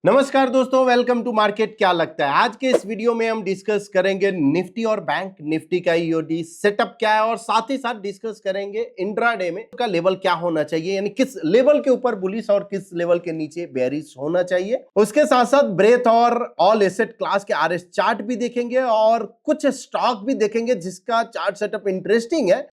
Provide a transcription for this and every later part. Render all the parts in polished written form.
नमस्कार दोस्तों, welcome to market. क्या लगता है आज के इस वीडियो में हम डिस्कस करेंगे निफ्टी और बैंक निफ्टी का ईओडी सेटअप क्या है और साथ ही साथ डिस्कस करेंगे इंट्राडे में का लेवल क्या होना चाहिए, यानी किस लेवल के ऊपर बुलिश और किस लेवल के नीचे बेरिश होना चाहिए। उसके साथ साथ ब्रेथ और ऑल एसेट क्लास के आरएस चार्ट भी देखेंगे और कुछ स्टॉक भी देखेंगे जिसका चार्ट सेटअप इंटरेस्टिंग है।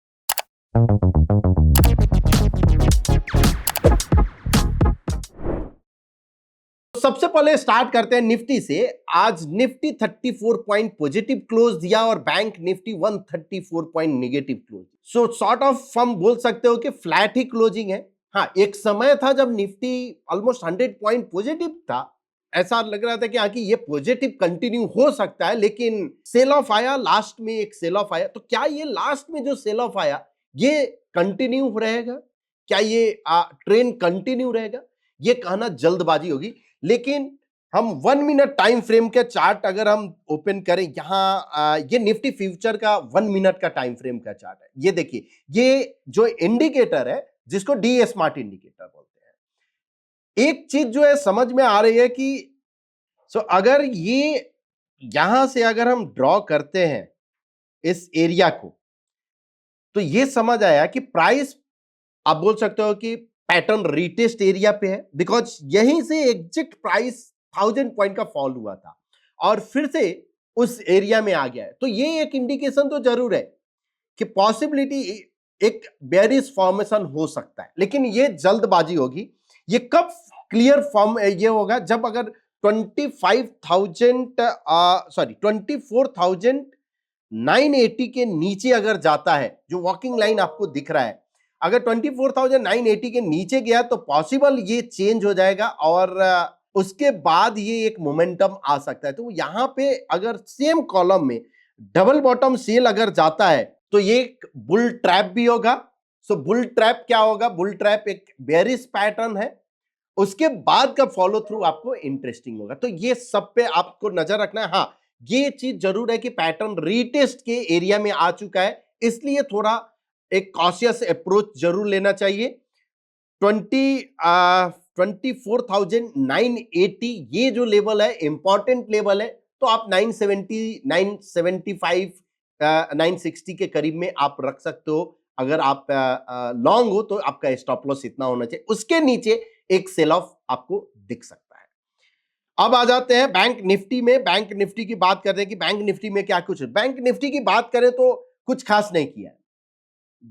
सबसे पहले स्टार्ट करते हैं निफ्टी से। आज निफ्टी 34 पॉइंट पॉजिटिव क्लोज दिया और bank Nifty 134 point negative close. So sort of हम बोल सकते हो कि फ्लैट ही क्लोजिंग है। हाँ, एक समय था जब निफ्टी ऑलमोस्ट 100 पॉइंट पॉजिटिव था, ऐसा लग रहा था कि आगे ये पॉजिटिव कंटिन्यू हो सकता है, लेकिन सेल ऑफ आया, लास्ट में एक सेल ऑफ आया। तो क्या ये लास्ट में जो सेल ऑफ आया ये कंटिन्यू रहेगा? क्या ये ट्रेंड कंटिन्यू रहेगा? ये कहना जल्दबाजी होगी, लेकिन हम 1 मिनट टाइम फ्रेम के चार्ट अगर हम ओपन करें, यहां ये निफ्टी फ्यूचर का 1 मिनट का टाइम फ्रेम का चार्ट है। ये देखिए, ये जो इंडिकेटर है जिसको डी स्मार्ट इंडिकेटर बोलते हैं, एक चीज जो है समझ में आ रही है कि अगर ये यहां से अगर हम ड्रॉ करते हैं इस एरिया को, तो ये समझ आया कि प्राइस, आप बोल सकते हो कि पैटर्न रीटेस्ट एरिया पे है, बिकॉज यहीं से एग्जिट प्राइस 1000 पॉइंट का फॉल हुआ था और फिर से उस एरिया में आ गया है। तो ये एक इंडिकेशन तो जरूर है कि पॉसिबिलिटी एक बेरिश फॉर्मेशन हो सकता है, लेकिन ये जल्दबाजी होगी। ये कब क्लियर फॉर्म ये होगा जब अगर 24,980 के नीचे अगर जाता है, जो वॉकिंग लाइन आपको दिख रहा है, अगर 24,980 के नीचे गया तो पॉसिबल ये चेंज हो जाएगा और उसके बाद ये एक मोमेंटम आ सकता है। तो यहां पे अगर सेम कॉलम में डबल बॉटम सेल अगर जाता है तो ये एक बुल ट्रैप भी होगा। सो बुल ट्रैप क्या होगा? बुल ट्रैप एक बेरिश पैटर्न है, उसके बाद का फॉलो थ्रू आपको इंटरेस्टिंग होगा। तो ये सब पे आपको नजर रखना है। हाँ, ये चीज जरूर है कि पैटर्न रीटेस्ट के एरिया में आ चुका है, इसलिए थोड़ा एक कॉशियस अप्रोच जरूर लेना चाहिए। 24,980 ये जो लेवल है इंपॉर्टेंट लेवल है, तो आप 970, 975, 960 के करीब में आप रख सकते हो। अगर आप लॉन्ग हो तो आपका स्टॉप लॉस इतना होना चाहिए, उसके नीचे एक सेल ऑफ आपको दिख सकता है। अब आ जाते हैं बैंक निफ्टी में। बैंक निफ्टी की बात करते हैं कि बैंक निफ्टी में क्या कुछ है। बैंक निफ्टी की बात करें तो कुछ खास नहीं किया है।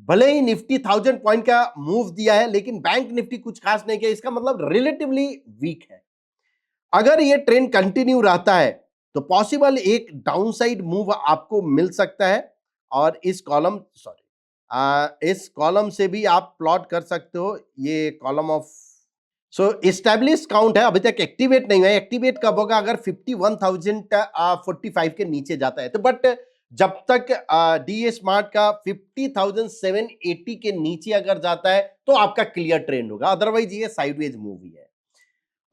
भले ही निफ्टी 1000 पॉइंट का मूव दिया है, लेकिन बैंक निफ्टी कुछ खास नहीं किया। इसका मतलब रिलेटिवली वीक है। अगर ये ट्रेंड कंटिन्यू रहता है तो पॉसिबल एक डाउनसाइड मूव आपको मिल सकता है और इस कॉलम से भी आप प्लॉट कर सकते हो। ये कॉलम ऑफ एस्टैब्लिश काउंट है, अभी तक एक्टिवेट नहीं हुआ है। एक्टिवेट कब होगा? अगर 51,045 के नीचे जाता है तो। बट जब तक डी स्मार्ट का 50,780 के नीचे अगर जाता है तो आपका क्लियर ट्रेंड होगा, अदरवाइज ये साइडवेज मूव ही है।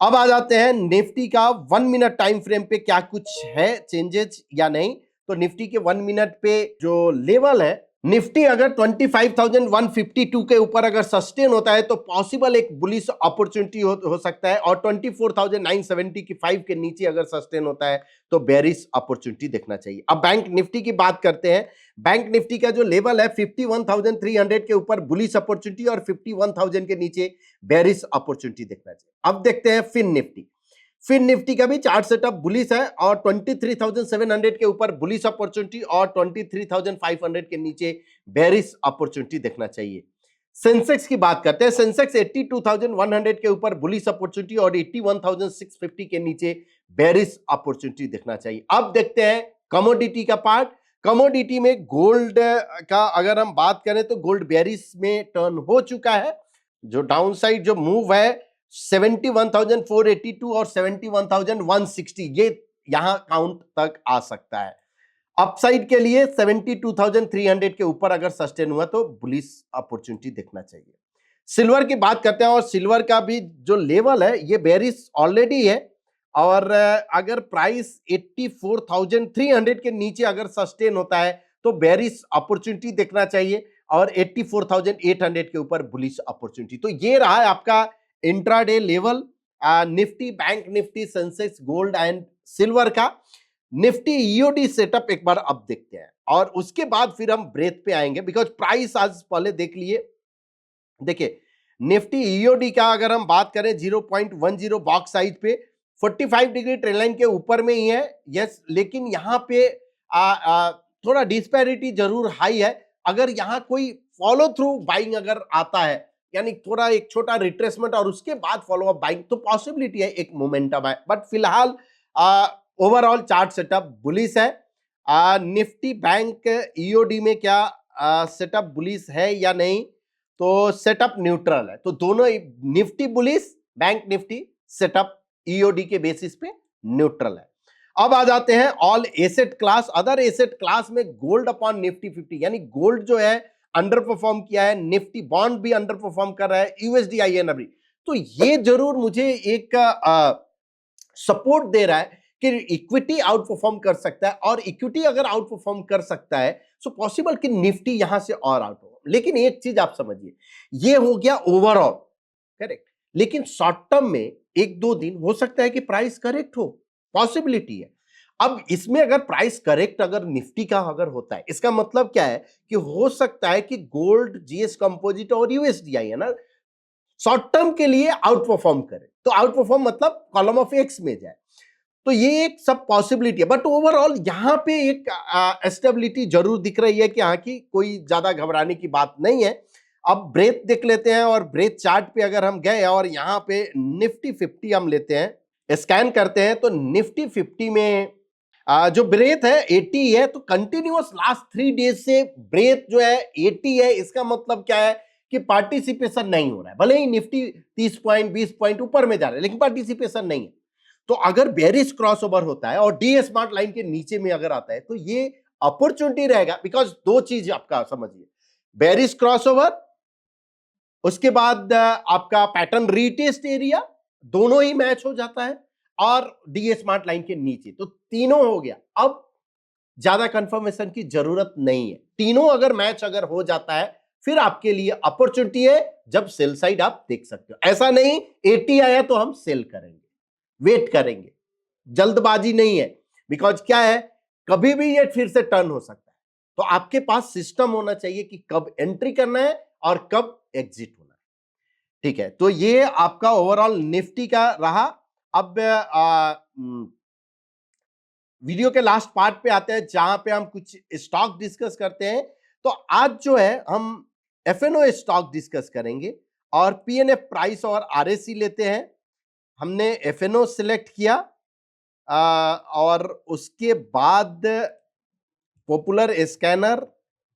अब आ जाते हैं निफ्टी का 1 मिनट टाइम फ्रेम पे क्या कुछ है चेंजेस या नहीं। तो निफ्टी के 1 मिनट पे जो लेवल है, निफ्टी अगर 25,152 के ऊपर अगर सस्टेन होता है तो पॉसिबल एक बुलिश अपॉर्चुनिटी हो सकता है, और 24,975 के नीचे अगर सस्टेन होता है तो बेरिश अपॉर्चुनिटी देखना चाहिए। अब बैंक निफ्टी की बात करते हैं। बैंक निफ्टी का जो लेवल है 51,300 के ऊपर बुलिश अपॉर्चुनिटी और 51,000 के नीचे बेरिश अपॉर्चुनिटी देखना चाहिए। अब देखते हैं फिन निफ्टी। फिन निफ्टी का भी चार्ट सेटअप बुलिश है और 23,700 के ऊपर बुलिश अपॉर्चुनिटी और 23,500 के नीचे बेरिश अपॉर्चुनिटी देखना चाहिए। सेंसेक्स की बात करते हैं। सेंसेक्स 82,100 के ऊपर बुलिश अपॉर्चुनिटी और 81,650 के नीचे बेरिश अपॉर्चुनिटी देखना चाहिए। अब देखते हैं कमोडिटी का पार्ट। कमोडिटी में गोल्ड का अगर हम बात करें तो गोल्ड बेरिश में टर्न हो चुका है। जो डाउनसाइड जो मूव है 71,482 और 71,160 ये यहां काउंट तक आ सकता है। अपसाइड के लिए 72,300 के ऊपर अगर सस्टेन हुआ तो बुलिश अपॉर्चुनिटी देखना चाहिए। सिल्वर की बात करते हैं और सिल्वर का भी जो लेवल है ये बेरिश ऑलरेडी है, और अगर प्राइस 84,300 के नीचे अगर सस्टेन होता है तो बेरिश अपॉर्चुनिटी देखना चाहिए और 84,800 के ऊपर बुलिश अपॉर्चुनिटी। तो ये रहा है आपका intraday level Nifty, bank Nifty, Sensex, gold and silver का निफ्टी ईओडी सेटअप एक बार अब देखते हैं और उसके बाद फिर हम ब्रेथ पे आएंगे, बिकॉज प्राइस आज पहले देख लिए। देखिए निफ्टी ईओडी का अगर हम बात करें 0.10 बॉक्स साइज पे 45 डिग्री ट्रेंड लाइन के ऊपर में ही है, यस, लेकिन यहां पे थोड़ा डिस्पैरिटी जरूर हाई है। अगर यहां कोई फॉलो थ्रू बाइंग अगर आता है, यानी थोड़ा एक छोटा रिट्रेसमेंट और उसके बाद फॉलो अप बाइंग, तो पॉसिबिलिटी है एक मोमेंटम है, बट फिलहाल ओवरऑल चार्ट सेटअप बुलिश है। निफ्टी बैंक ईओडी में क्या सेटअप बुलिश है या नहीं, तो सेटअप न्यूट्रल है। तो दोनों Nifty bullish, bank Nifty setup EOD के बेसिस पे न्यूट्रल है। अब आ जाते हैं all asset class, other asset class में गोल्ड अपॉन निफ्टी 50, यानी गोल्ड जो है अंडर परफॉर्म किया है, निफ्टी बॉन्ड भी अंडर परफॉर्म कर रहा है, यूएसडी आईएनआर। तो ये जरूर मुझे एक सपोर्ट दे रहा है कि इक्विटी आउट परफॉर्म कर सकता है, और इक्विटी अगर आउट परफॉर्म कर सकता है सो पॉसिबल कि निफ्टी यहां से और आउट हो। लेकिन एक चीज आप समझिए, ये हो गया ओवरऑल करेक्ट, लेकिन शॉर्ट टर्म में एक दो दिन हो सकता है कि प्राइस करेक्ट हो, पॉसिबिलिटी है। अब इसमें अगर प्राइस करेक्ट अगर निफ्टी का अगर होता है, इसका मतलब क्या है कि हो सकता है कि गोल्ड, जीएस कंपोजिट और यूएसडीआई है ना, शॉर्ट टर्म के लिए आउट परफॉर्म करे। तो आउट परफॉर्म मतलब कॉलम ऑफ एक्स में जाए, तो ये एक सब पॉसिबिलिटी है। बट ओवरऑल यहां पे एक स्टेबिलिटी जरूर दिख रही है कि यहाँ की कोई ज्यादा घबराने की बात नहीं है। अब ब्रेथ देख लेते हैं, और ब्रेथ चार्ट पे अगर हम गए और यहाँ पे निफ्टी 50 हम लेते हैं, स्कैन करते हैं, तो निफ्टी 50 में जो ब्रेथ है 80 है। तो कंटिन्यूअस लास्ट 3 डेज से ब्रेथ जो है 80 है। इसका मतलब क्या है कि पार्टिसिपेशन नहीं हो रहा है, भले ही निफ्टी 30 पॉइंट 20 पॉइंट ऊपर में जा रहा है, लेकिन पार्टिसिपेशन नहीं है। तो अगर बेरिश क्रॉसओवर होता है और डी स्मार्ट लाइन के नीचे में अगर आता है, तो ये अपॉर्चुनिटी रहेगा। बिकॉज दो चीज आपका समझिए, बेरिश क्रॉसओवर, उसके बाद आपका पैटर्न रीटेस्ट एरिया, दोनों ही मैच हो जाता है, और डी स्मार्ट लाइन के नीचे, तो तीनों हो गया। अब ज्यादा कंफर्मेशन की जरूरत नहीं है, तीनों अगर मैच अगर हो जाता है, फिर आपके लिए अपॉर्चुनिटी है, जब सेल साइड आप देख सकते हो। ऐसा नहीं 80 आया तो हम सेल करेंगे, वेट करेंगे, जल्दबाजी नहीं है। बिकॉज क्या है, कभी भी ये फिर से टर्न हो सकता है। तो आपके पास सिस्टम होना चाहिए कि कब एंट्री करना है और कब एग्जिट होना है। ठीक है, तो ये आपका ओवरऑल निफ्टी का रहा। अब वीडियो के लास्ट पार्ट पे आते हैं, जहां पे हम कुछ स्टॉक डिस्कस करते हैं। तो आज जो है हम एफएनओ स्टॉक डिस्कस करेंगे, और पीएनएफ प्राइस और आरएससी लेते हैं। हमने एफएनओ सिलेक्ट किया, और उसके बाद पॉपुलर स्कैनर,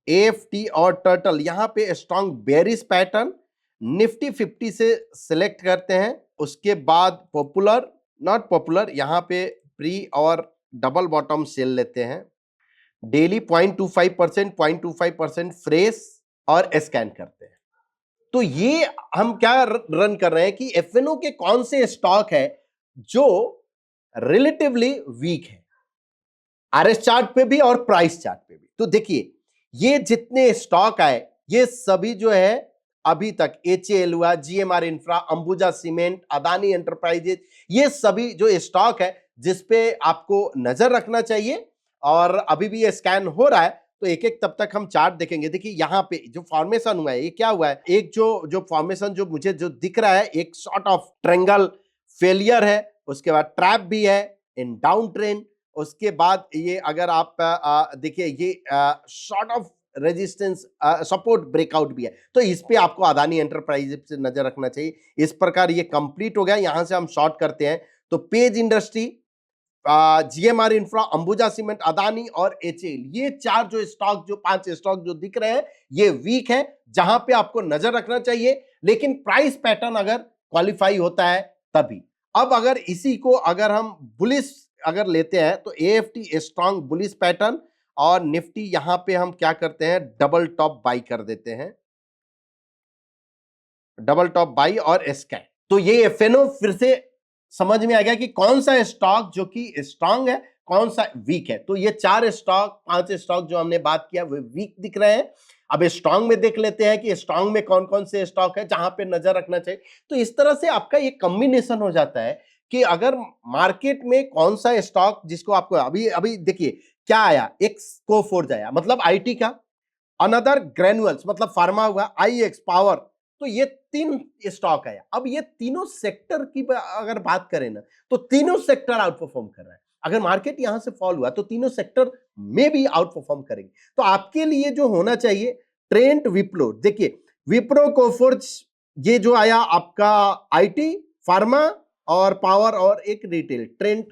एएफटी और टर्टल, यहां पे स्ट्रॉन्ग बेरिश पैटर्न निफ्टी 50 से सिलेक्ट करते हैं। उसके बाद पॉपुलर, नॉट पॉपुलर, यहां पे प्री और डबल बॉटम सेल लेते हैं। डेली 0.25%, 0.25% फ्रेश और स्कैन करते हैं। तो ये हम क्या रन कर रहे हैं कि एफएनओ के कौन से स्टॉक है जो रिलेटिवली वीक है, आरएस चार्ट पे भी और प्राइस चार्ट पे भी। तो देखिए ये जितने स्टॉक आए, ये सभी जो है अभी तक एचएएल हुआ, GMR infra, Ambuja cement, Adani enterprises, ये सभी जो स्टॉक है जिसपे आपको नजर रखना चाहिए। और अभी भी ये स्कैन हो रहा है, तो एक एक तब तक हम चार्ट देखेंगे। देखिए यहाँ पे जो फॉर्मेशन हुआ है, ये क्या हुआ है, एक जो फॉर्मेशन जो मुझे जो दिख रहा है, एक सॉर्ट ऑफ ट्रायंगल फेलियर है, उसके बाद ट्रैप भी है इन डाउन ट्रेंड, उसके बाद ये अगर आप देखिए ये short of resistance support breakout भी है। तो इस पे आपको अदानी एंटरप्राइज से नजर रखना चाहिए। इस प्रकार ये कंप्लीट हो गया, यहां से हम शॉर्ट करते हैं। तो page industry, GMR infra, Ambuja cement, Adani और एचएएल, ये चार जो स्टॉक, जो 5 स्टॉक जो दिख रहे हैं, ये वीक है, जहां पे आपको नजर रखना चाहिए। लेकिन प्राइस पैटर्न अगर क्वालिफाई होता है तभी। अब अगर इसी को अगर हम बुलिश अगर लेते हैं, तो एएफटी स्ट्रॉन्ग बुलिश पैटर्न, और निफ्टी यहां पे हम क्या करते हैं, डबल टॉप बाई कर देते हैं, डबल टॉप बाई और स्कैन। तो ये एफएनओ फिर से समझ में आ गया कि कौन सा स्टॉक जो कि स्ट्रांग है, कौन सा वीक है। तो ये 4 स्टॉक, 5 स्टॉक जो हमने बात किया वो वीक दिख रहे हैं। अब स्ट्रांग में देख लेते हैं कि स्ट्रांग में कौन कौन से स्टॉक है जहां पे नजर रखना चाहिए। तो इस तरह से आपका ये कॉम्बिनेशन हो जाता है कि अगर मार्केट में कौन सा स्टॉक जिसको आपको अभी अभी देखिए क्या आया, एक कोफोर्ज आया मतलब आईटी का, अनदर ग्रेनुअल्स मतलब फार्मा हुआ, आईएक्स पावर। तो ये तीन स्टॉक है। अब ये तीनों सेक्टर की अगर बात करें ना तो तीनों सेक्टर आउट परफॉर्म कर रहा है। अगर मार्केट यहां से फॉल हुआ तो तीनों सेक्टर में भी आउट परफॉर्म करेंगे। तो आपके लिए जो होना चाहिए ट्रेंड विप्रो, देखिए विप्रो कोफोर्ज ये जो आया आपका आईटी फार्मा और पावर और एक रिटेल, ट्रेंड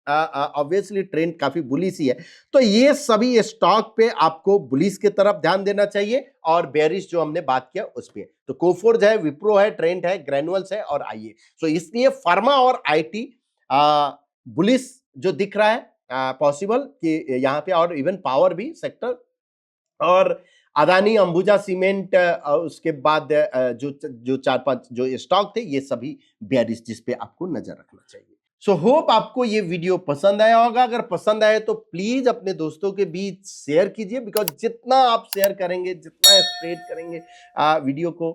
ऑब्वियसली ट्रेंड काफी बुलिश ही है। तो ये सभी स्टॉक पे आपको बुलिश की तरफ ध्यान देना चाहिए और बेरिश जो हमने बात किया उस पे। तो कोफोर्ज है, विप्रो है, ट्रेंड है, ग्रेनुअल्स है और आईए। सो इसलिए फार्मा और आईटी बुलिश जो दिख रहा है पॉसिबल कि यहाँ पे, और इवन पावर भी सेक्टर और अदानी अंबुजा सीमेंट उसके बाद जो जो चार पांच जो स्टॉक थे ये सभी बेरिश, जिस पे आपको नजर रखना चाहिए। सो होप आपको ये वीडियो पसंद आया होगा। अगर पसंद आए तो प्लीज अपने दोस्तों के बीच शेयर कीजिए, बिकॉज जितना आप शेयर करेंगे, जितना स्प्रेड करेंगे वीडियो को,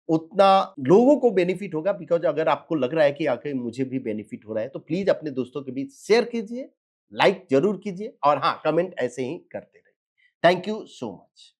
उतना लोगों को बेनिफिट होगा। बिकॉज अगर आपको लग रहा है कि आखिर मुझे भी बेनिफिट हो रहा है तो प्लीज अपने दोस्तों के बीच शेयर कीजिए, लाइक जरूर कीजिए और हाँ, कमेंट ऐसे ही करते रहिए। Thank you so much.